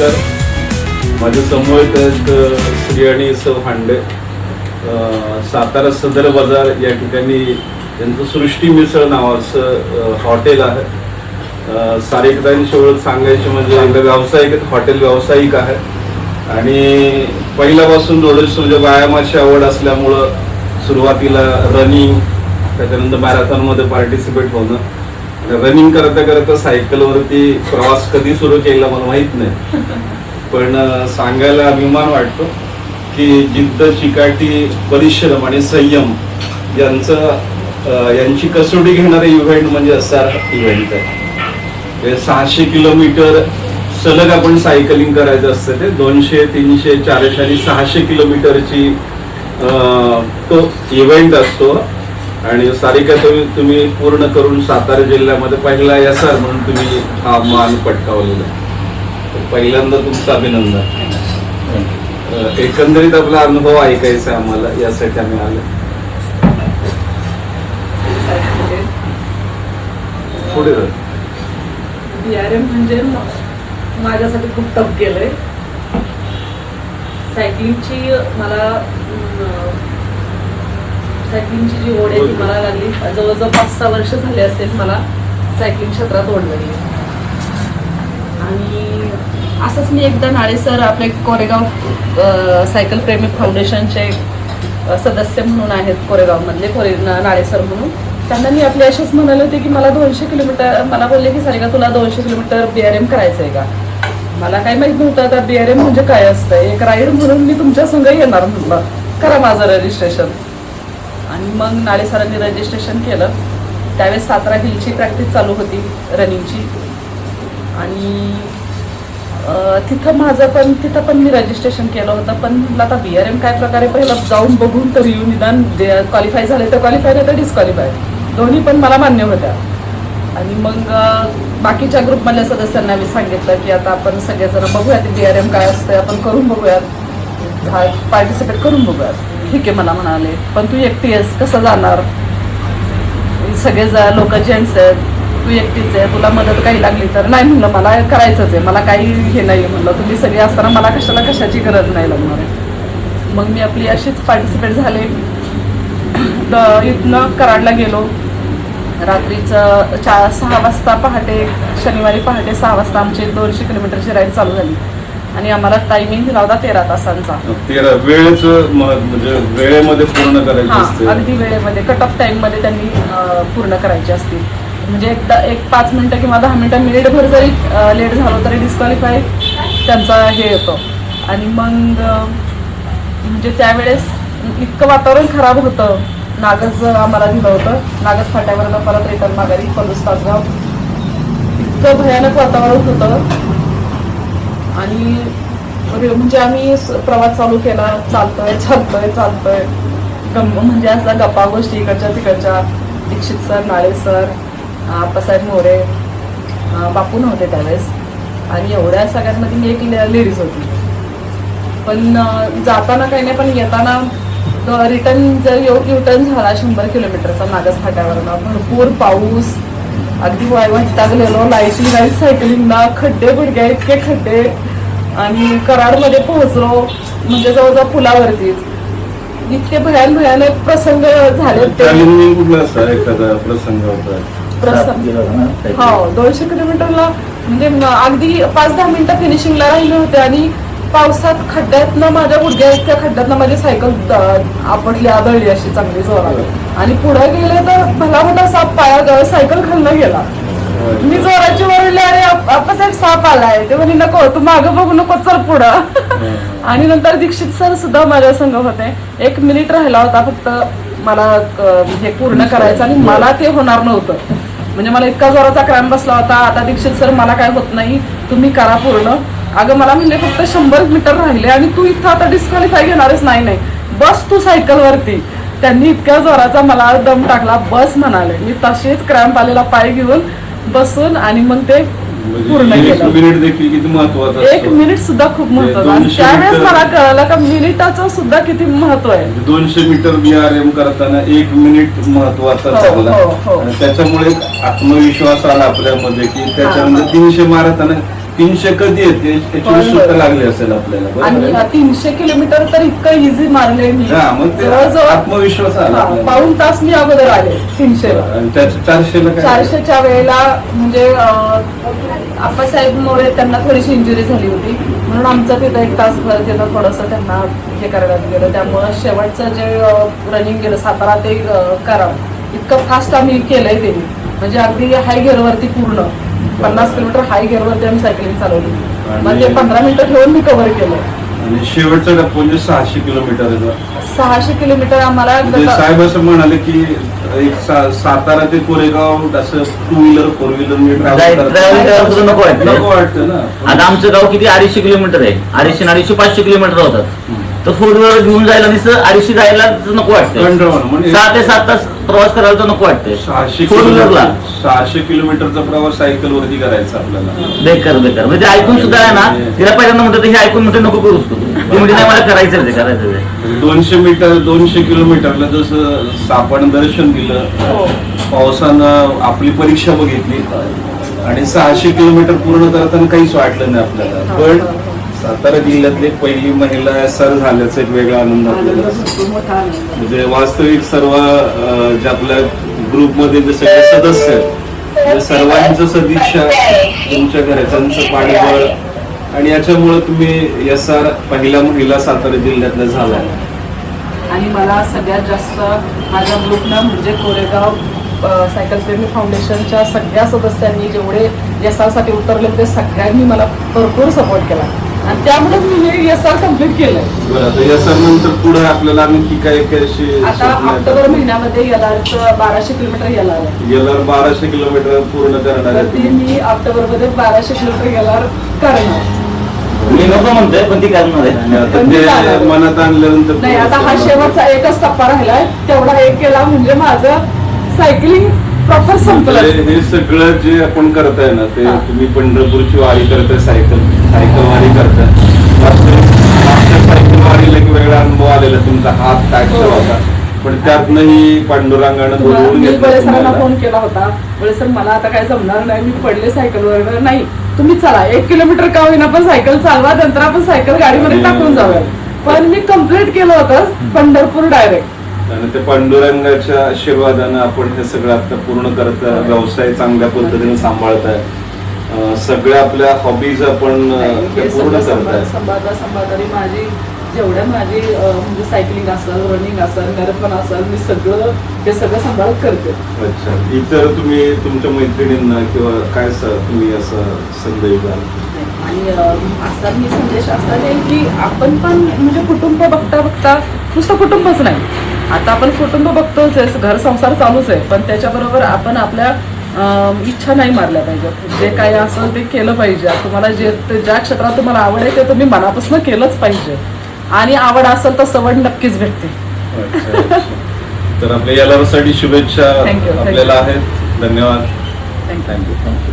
नमस्कार. माझ्या समोर श्रीयाणी सौ हांडे, सातारा सदर बाजार या ठिकाणी त्यांचं सृष्टी मिसळ नावाचं हॉटेल आहे. सारिकतांची ओळख सांगायची म्हणजे व्यावसायिक हॉटेल व्यावसायिक आहे आणि पहिल्यापासून थोडीशी म्हणजे व्यायामाची आवड असल्यामुळं सुरुवातीला रनिंग, त्याच्यानंतर मॅरेथॉनमध्ये पार्टिसिपेट होणं, रनिंग करता करता सायकलवरती प्रवास कधी सुरू केला मला माहीत नाही, पण सांगायला अभिमान वाटतो की जिद्द, चिकाटी, परिश्रम आणि संयम यांची कसोटी घेणारे इव्हेंट म्हणजे असा इव्हेंट आहे. 600 किलोमीटर सलग आपण सायकलिंग करायचं असतं. ते 200, 300, 400 आणि 600 किलोमीटरची तो इव्हेंट असतो आणि सारिका तुम्ही पूर्ण करून सातारा जिल्ह्यामध्ये पहिला SR म्हणून तुम्ही हा मान पटकावलेला आहे. पहिल्यांदा तुमचं अभिनंदन. एकंदरीत आपला अनुभव ऐकायचा आहे आम्हाला, यासाठी आम्ही आलो. पुढे BRM म्हणजे माझ्यासाठी खूप टफ गेलंय. सायकलिंगची जी ओढ आहे ती मला लागली. जवळजवळ 5-6 वर्ष झाले असेल मला सायकलिंग क्षेत्रात ओढ लागली. आणि असंच मी एकदा नाळे सर आपले कोरेगाव सायकल प्रेमी फाउंडेशनचे सदस्य म्हणून आहेत कोरेगावमधले नाळे सर म्हणून, त्यांना मी आपले असेच म्हणाले होते की मला 200 किलोमीटर, मला बोलले की सारिका तुला 200 किलोमीटर BRM करायचं आहे का. मला काय माहित नव्हतं आता BRM म्हणजे काय असतं. एक राईड म्हणून मी तुमच्या संग येणार म्हटलं, करा माझं रजिस्ट्रेशन. आणि मग नाळे सरांनी रजिस्ट्रेशन केलं. त्यावेळेस सातारा हिलची प्रॅक्टिस चालू होती रनिंगची आणि तिथं पण मी रजिस्ट्रेशन केलं होतं. पण म्हटलं आता BRM काय प्रकारे पहिलं जाऊन बघून तर येऊ, निदान जे क्वालिफाय झाले तर क्वालिफाय नाही तर डिस्क्वालिफाय, दोन्ही पण मला मान्य होत्या. आणि मग बाकीच्या ग्रुपमधल्या सदस्यांना मी सांगितलं की आता आपण सगळेजण बघूयात BRM काय असतं, आपण करून बघूयात, पार्टिसिपेट करून बघूयात. ठीक आहे मला म्हणाले, पण तू एकटी आहेस कसं जाणार, सगळे लोक जेंट्स आहेत, तू एकटीच आहे, तुला मदत काही लागली तर. नाही म्हणलं मला करायचंच आहे, मला काही हे नाही म्हणलं, तुम्ही सगळे असताना मला कशाची गरज नाही लागणार आहे. मग मी आपली अशीच पार्टिसिपेट झाले. इथनं कराडला गेलो. रात्रीचं 6 वाजता पहाटे, शनिवारी पहाटे 6 वाजता आमची 200 किलोमीटरची राईड चालू झाली आणि आम्हाला टायमिंग दिला होता 13 तासांचा. म्हणजे वेळेमध्ये पूर्ण करायचं असते. अगदी वेळेमध्ये, कट ऑफ टाइम मध्ये त्यांनी पूर्ण करायची असते. म्हणजे एकदा 5 मिनिटं किंवा 10 मिनिटं, मिनिटभर जरी लेट झालो तरी डिस्क्वालिफाय त्यांचा हे येतो. आणि मग म्हणजे त्यावेळेस इतकं वातावरण खराब होतं. नागज आम्हाला दिलं होतं, नागज फाट्यावरनं परत रिटर्न माघारी पलूस तासगाव. इतकं भयानक वातावरण होतं आणि म्हणजे आम्ही प्रवास चालू केला. चालतोय म्हणजे असं गप्पा गोष्टी इकडच्या तिकडच्या. दीक्षित सर, नाळे सर, आप्पासाहेब मोरे, बापू नव्हते त्यावेळेस आणि एवढ्या सगळ्यांमध्ये मी एक लेडीज होती. पण जाताना काही नाही, पण येताना रिटर्न जर युटर्न झाला 100 किलोमीटरचा नागस फाट्यावरनं, भरपूर पाऊस, अगदी वैतागलेलो. लाईट सायकलिंगला, खड्डे बुडगे इतके खड्डे. आणि कराडमध्ये पोहोचलो म्हणजे जवळजवळ पुलावरतीच. इतके भयानक प्रसंग झाले. हो, 200 किलोमीटरला म्हणजे अगदी 5-10 मिनिटं फिनिशिंगला राहिले होते आणि पावसात खड्ड्यातनं माझ्या गुडघ्या इतक्या खड्ड्यातनं माझी सायकल आपटली, आदळली अशी चांगली जोरात. आणि पुढे गेले तर भला मोठा साप पाया सायकल खालनं गेला. मी जोराची वरले, अरे आप्पासाहेब साप आलाय. ते म्हणे नको, तू मागं बघू नको, चल पुढं. आणि नंतर दीक्षित सर सुद्धा माझ्या संग होते. 1 मिनिट राहिला होता फक्त मला हे पूर्ण करायचं आणि मला ते होणार नव्हतं. म्हणजे मला इतका जोराचा क्रॅम्प बसला होता. आता दीक्षित सर मला काय होत नाही, तुम्ही करा पूर्ण. अगं मला म्हणजे फक्त 100 मीटर राहिले आणि तू इथं आता डिस्क्वालिफाय घेणारच नाही, बस तू सायकलवरती. त्यांनी इतक्या जोराचा मला दम टाकला, बस म्हणाले. मी तसेच क्रॅम्प आलेला पाय घेऊन बसून आणि मग ते पूर्ण केलं. मिनिट देखील किती महत्वाचं, 1 मिनिट सुद्धा खूप महत्वाचं. त्यावेळेस मला कळलं का मिनिटाचं सुद्धा किती महत्व आहे. 200 मीटर BRM करताना 1 मिनिट महत्वाचा ठरला. त्याच्यामुळे आत्मविश्वास आला आपल्यामध्ये की त्याच्यानंतर 300 मारताना 300 कधी येते त्याची होय, उत्सुकता होय. लागली असेल आपल्याला आणि बरोबर आहे? 300 किलोमीटर तर इतकं इझी मारले मी हा, मग ते जवळजवळ आत्मविश्वास आला हा, आपल्याला. पाऊण तास मी अगोदर आले 300 ला. आणि त्याच्या 400 ला काय 400च्या वेळेला म्हणजे आप्पासाहेब मोरे त्यांना थोडीशी इंजुरी झाली होती म्हणून आमचं तिथं एक तासभर तिथं थोडंसं त्यांना हे करण्यात गेलं. त्यामुळं शेवटचं जे रनिंग गेलं सातारा ते करावं इतकं फास्ट आम्ही केलंय त्यांनी म्हणजे अगदी हाय गेअरवरती पूर्ण 50 किलोमीटर हाय गेअरवरती आम्ही सायकलिंग चालवली. मग ते 15 मिनिटं ठेवून मी कव्हर केलं. आणि शेवटचा टप्पा म्हणजे 600 किलोमीटर आहे तो. 600 किलोमीटर आम्हाला म्हणजे साहेब असं म्हणाले की एक सातारा ते कोरेगाव असं 2 व्हीलर 4 व्हीलर मी ट्रॅव्हल करायला सुद्धा नको नको वाटतं. वाटतं ना. आता आमचं गाव किती 250 किलोमीटर आहे. 250 500 किलोमीटर होतात. तर 4 व्हीलर घेऊन जायला नुसतं 250 जायला तर नको वाटतं. कंटाळवाणं. म्हणजे 6 ते 7 तास प्रवास करायला तर नको वाटते. 600 4 व्हीलरला किलोमीटरचा प्रवास सायकल वरती करायचा आपल्याला. बेकार बेकार म्हणजे ते ऐकून सुद्धा आहे ना तिला पहिल्यांदा म्हणतात हे ऐकून म्हणते नको करूच तू. ती म्हणजे नाही मला करायचं ते करायचं ते. 200 किलोमीटरला जसं सापण दर्शन दिलं हो. पावसानं आपली परीक्षा बघितली आणि 600 किलोमीटर पूर्ण करताना काहीच वाटलं नाही आपल्याला. पण सातारा जिल्ह्यातली पहिली महिला SR झाल्याचा एक वेगळा आनंद आपल्याला भरपूर मोठा आनंद. म्हणजे वास्तविक सर्व जे आपल्या ग्रुपमध्ये जे सगळे सदस्य आहेत त्या सर्वांचं सदिच्छा तुमच्या घरच्यांचं पाठबळ आणि याच्यामुळे तुम्ही SR पहिला महिला सातारा जिल्ह्यातल्या झाला. आणि मला सगळ्यात जास्त माझ्या ग्रुपनं म्हणजे कोरेगाव सायकल प्रेमी फाउंडेशनच्या सगळ्या सदस्यांनी जेवढे SR साठी उतरले ते सगळ्यांनी मला भरपूर सपोर्ट केला आणि त्यामुळे मी हे SR कम्प्लीट केलंय. बरं आता SR नंतर पुढे आपल्याला आणखी काय काय अशी आता ऑक्टोबर महिन्यामध्ये LRचं 1200 किलोमीटर LR आहे. गेल्यावर 1200 किलोमीटर पूर्ण करणार तर आहे ती मी ऑक्टोबर मध्ये 1200 किलोमीटर LR करणार. मी नको म्हणतोय पण ती करणार आहे. आणि आता ते मनात आणल्यानंतर नाही आता हा शेवटचा एकच टप्पा राहिलाय तेवढा एक केला म्हणजे माझं सायकलिंग प्रॉपर संपलं. हे सगळं जे आपण करताय ना ते हा. तुम्ही पंढरपूरची वारी करताय सायकल वारी करताय. मागच्या सायकल वारीला एक वेगळा अनुभव आलेला तुमचा हात फ्रॅक्चर होता पण त्यातनंही पांडुरंगानं बोलवून मी घेतलं बळे सरांना तुम्हाला. फोन केला होता. बळे सर मला आता काय जमणार नाही मी पडले सायकलवर. नाही तुम्ही चला 1 किलोमीटर का होईना पण सायकल चालवा नंतर आपण सायकल गाडीमध्ये टाकून जाऊया. पण मी कम्प्लीट केलं होतं पंढरपूर डायरेक्ट. आणि ते पांडुरंगाच्या आशीर्वादानं आपण हे सगळं आता पूर्ण करत व्यवसाय चांगल्या पद्धतीने सांभाळताय. सगळ्या आपल्या हॉबीज आपण हे पूर्ण सगळं करताय. संभाजी माझी जेवढ्या माझी म्हणजे सायकलिंग असेल रनिंग असेल मॅरेथॉन असेल मी सगळं हे सगळं सांभाळत करते. अच्छा इतर तुम्ही तुमच्या मैत्रिणींना किंवा काय तुम्ही असं संदेश द्याल? आणि असा मी संदेश असा आहे की आपण पण म्हणजे कुटुंब बघता बघता नुसतं कुटुंबच नाही आता आपण कुटुंब बघतोच आहे घर संसार चालूच आहे पण त्याच्याबरोबर आपण आपल्या इच्छा नाही मारल्या पाहिजेत. जे काही असेल ते केलं पाहिजे. तुम्हाला ज्या क्षेत्रात तुम्हाला आवड आहे ते तुम्ही मनापासून केलंच पाहिजे आणि आवड असेल तर सवड नक्कीच भेटते. अच्छा. तर आपल्या याला शुभेच्छा Thank you. आपल्याला आहेत. धन्यवाद. थँक्यू. थँक्यू.